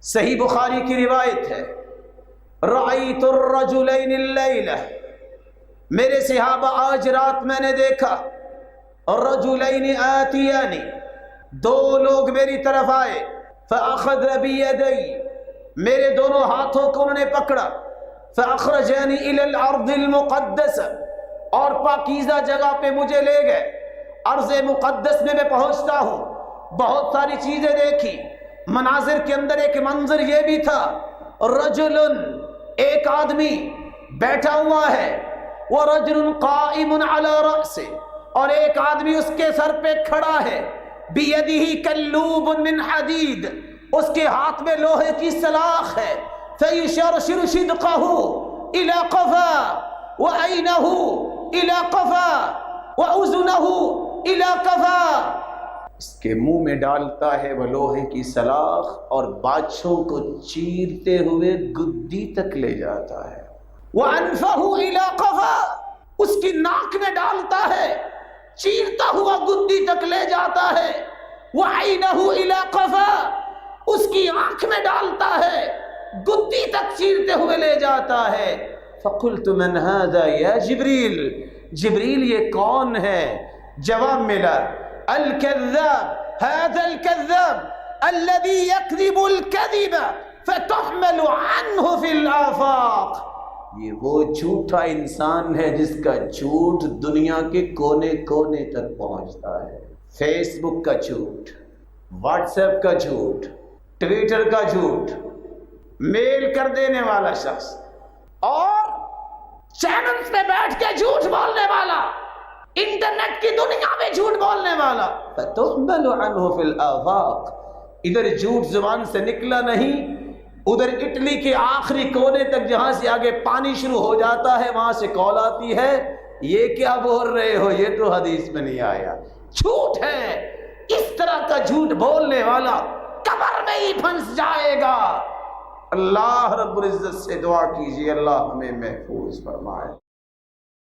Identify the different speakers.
Speaker 1: صحیح بخاری کی روایت ہے، رأیت الرجلین اللیلہ، میرے صحابہ آج رات میں نے دیکھا، الرجلین آتیانی، دو لوگ میری طرف آئے، فأخذ بیدی، میرے دونوں ہاتھوں کو انہوں نے پکڑا، فأخرجانی الی الارض المقدس، اور پاکیزہ جگہ پہ مجھے لے گئے۔ ارض مقدس میں پہنچتا ہوں، بہت ساری چیزیں دیکھی، مناظر کے اندر ایک منظر یہ بھی تھا، رجل، ایک آدمی بیٹھا ہوا ہے، ورجل قائم علی رأسہ، اور ایک آدمی اس کے سر پہ کھڑا ہے، بیدہ کلوب من حدید، اس کے ہاتھ میں لوہے کی سلاخ ہے، فیشرشر شدقہ الی قفا، وعینہ الی قفا، واذنہ الی قفا، اس کے منہ میں ڈالتا ہے وہ لوہے کی سلاخ اور باچھوں کو چیرتے ہوئے گدی تک لے جاتا ہے، وانفہ الی قفا، اس کی ناک میں ڈالتا ہے، چیرتا ہوا گدی تک لے جاتا ہے، وعینہ الی قفا، اس کی آنکھ میں ڈالتا ہے، گدی تک چیرتے ہوئے لے جاتا ہے۔ فقلت من ھذا یا جبریل، جبریل یہ کون ہے؟ جواب ملا، الکذاب، ھذا الکذاب الذی یکذب الکذب فتحمل عنہ فی الآفاق، یہ وہ جھوٹا انسان ہے جس کا جھوٹ دنیا کے کونے کونے تک پہنچتا ہے۔ فیس بک کا جھوٹ، واٹس ایپ کا جھوٹ، ٹویٹر کا جھوٹ، میل کر دینے والا شخص، اور چینلز پہ بیٹھ کے جھوٹ بولنے والا، انٹرنیٹ کی دنیا میں جھوٹ بولنے والا، فتحمل عنہ فی الآفاق، ادھر جھوٹ زبان سے نکلا نہیں، ادھر اٹلی کے آخری کونے تک جہاں سے آگے پانی شروع ہو جاتا ہے وہاں سے کال آتی ہے، یہ کیا بول رہے ہو، یہ تو حدیث میں نہیں آیا، جھوٹ ہے۔ اس طرح کا جھوٹ بولنے والا قبر میں ہی پھنس جائے گا۔ اللہ رب العزت سے دعا کیجیے اللہ ہمیں محفوظ فرمائے۔